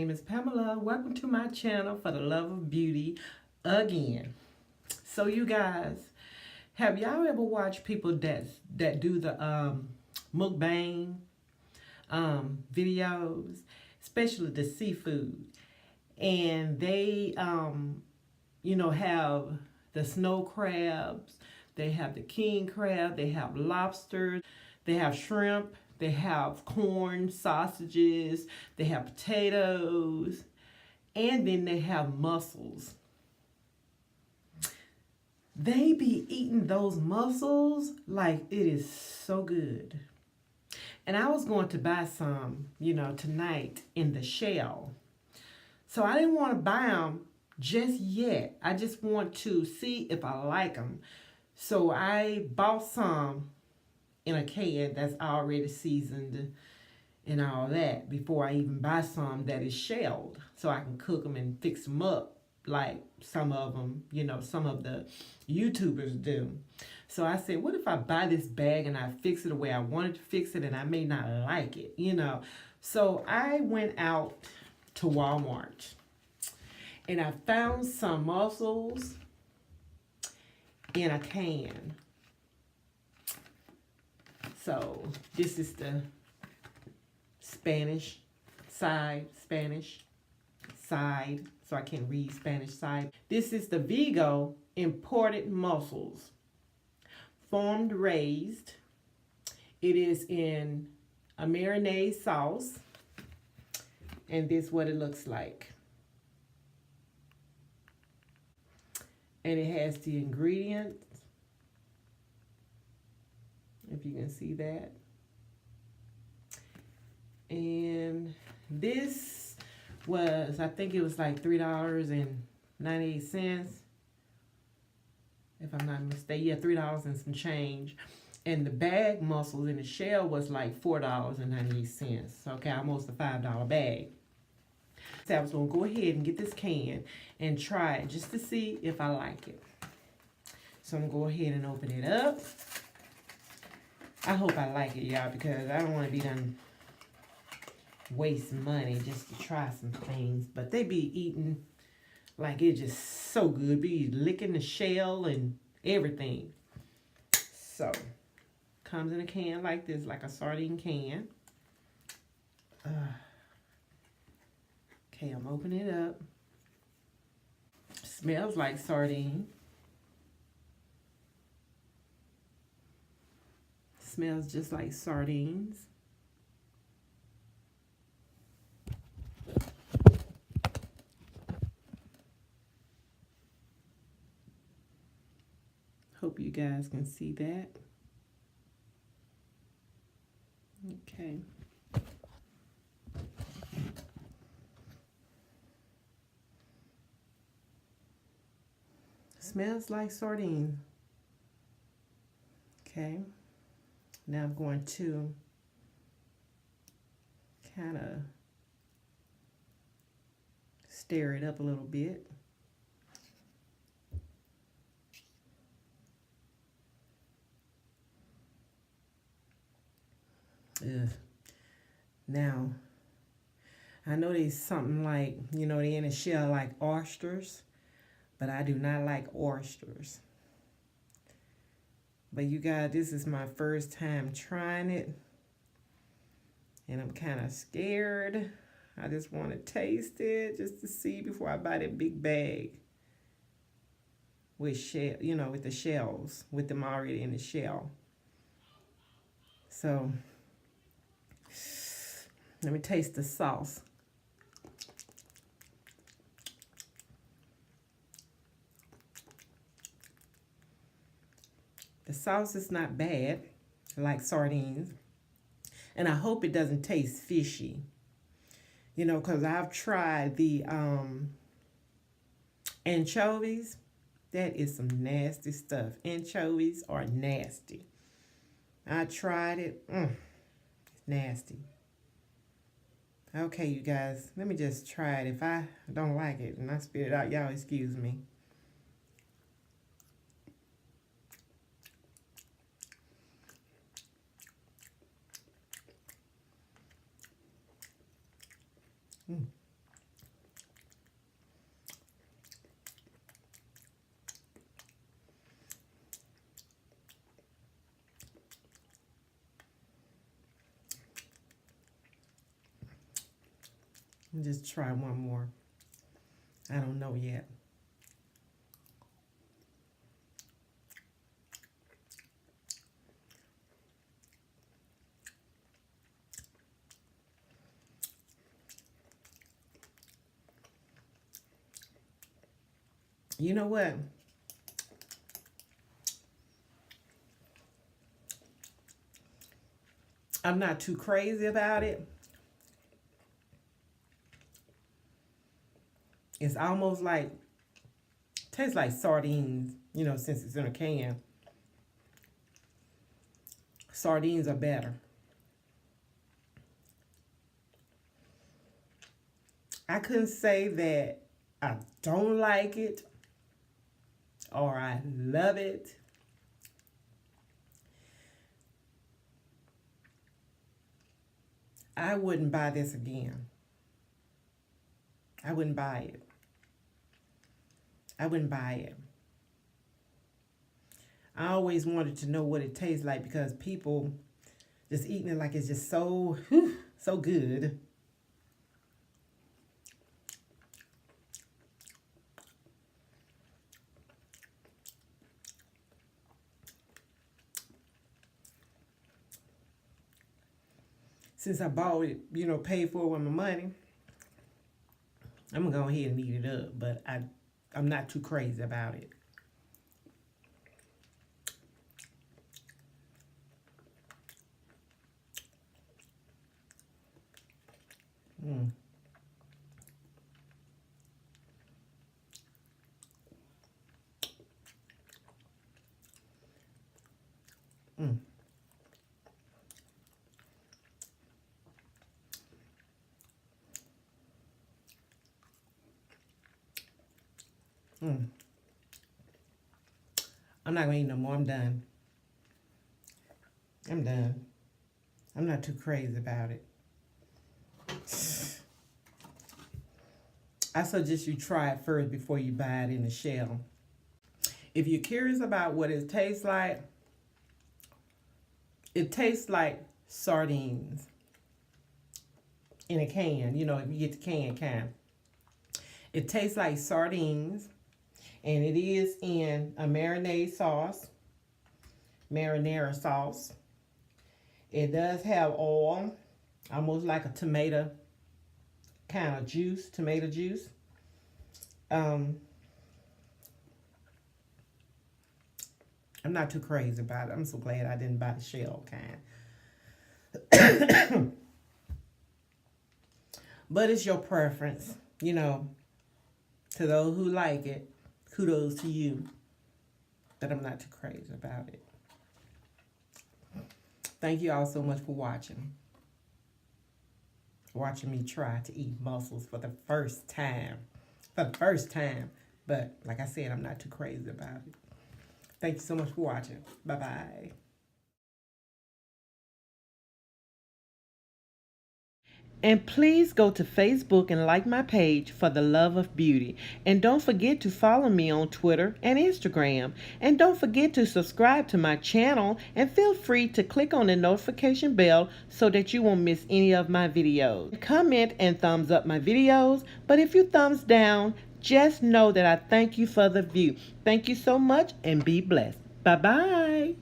name is Pamela. Welcome to my channel for the love of beauty again. So you guys, have y'all ever watched people that do the mukbang videos, especially the seafood, and they have the snow crabs, they have the king crab, they have lobsters, they have shrimp, they have corn, sausages, they have potatoes, and then they have mussels. They be eating those mussels like it is so good. And I was going to buy some, tonight in the shell. So I didn't want to buy them just yet. I just want to see if I like them. So I bought some in a can that's already seasoned and all that before I even buy some that is shelled, so I can cook them and fix them up like some of them, some of the YouTubers do. So I said, what if I buy this bag and I fix it the way I wanted to fix it and I may not like it, So I went out to Walmart and I found some mussels in a can. So this is the Spanish side, so I can't read Spanish side. This is the Vigo imported mussels, farmed raised. It is in a marinade sauce, and this is what it looks like. And it has the ingredients, if you can see that. And this was, I think it was like $3.98, if I'm not mistaken. Yeah, $3 and some change. And the bag mussels in the shell was like $4.98. Okay, almost a $5 bag. So I was gonna go ahead and get this can and try it just to see if I like it. So I'm gonna go ahead and open it up. I hope I like it, y'all, because I don't want to be done waste money just to try some things. But they be eating like it's just so good. Be licking the shell and everything. So, comes in a can like this, like a sardine can. Okay, I'm opening it up. Smells like sardine. Smells just like sardines. Hope you guys can see that. Okay. Smells like sardine. Okay. Now I'm going to kind of stir it up a little bit. Ugh. Now, I know there's something like, they in a shell like oysters, but I do not like oysters. But you guys, this is my first time trying it, and I'm kind of scared. I just want to taste it just to see before I buy that big bag with shell, with the shells, with them already in the shell. So let me taste the sauce. The sauce is not bad, like sardines. And I hope it doesn't taste fishy. Because I've tried the anchovies. That is some nasty stuff. Anchovies are nasty. I tried it. It's nasty. Okay, you guys, let me just try it. If I don't like it and I spit it out, y'all excuse me. Just try one more. I don't know yet. You know what? I'm not too crazy about it. It's almost like, tastes like sardines, you know, since it's in a can. Sardines are better. I couldn't say that I don't like it or I love it. I wouldn't buy this again. I wouldn't buy it. I wouldn't buy it. I always wanted to know what it tastes like because people just eating it like it's just so, so good. Since I bought it, you know, paid for it with my money, I'm gonna go ahead and eat it up, but I'm not too crazy about it. Mm. Mm. Mm. I'm not gonna eat no more. I'm done. I'm done. I'm not too crazy about it. I suggest you try it first before you buy it in the shell. If you're curious about what it tastes like sardines in a can. You know, if you get the can. It tastes like sardines, and it is in a marinade sauce, marinara sauce. It does have oil, almost like a tomato kind of juice, tomato juice. I'm not too crazy about it. I'm so glad I didn't buy the shell kind. But it's your preference, you know. To those who like it, kudos to you. But I'm not too crazy about it. Thank you all so much for watching. Watching me try to eat mussels for the first time. But like I said, I'm not too crazy about it. Thank you so much for watching. Bye-bye. And please go to Facebook and like my page for the love of beauty. And don't forget to follow me on Twitter and Instagram. And don't forget to subscribe to my channel and feel free to click on the notification bell so that you won't miss any of my videos. Comment and thumbs up my videos, but if you thumbs down, just know that I thank you for the view. Thank you so much and be blessed. Bye-bye.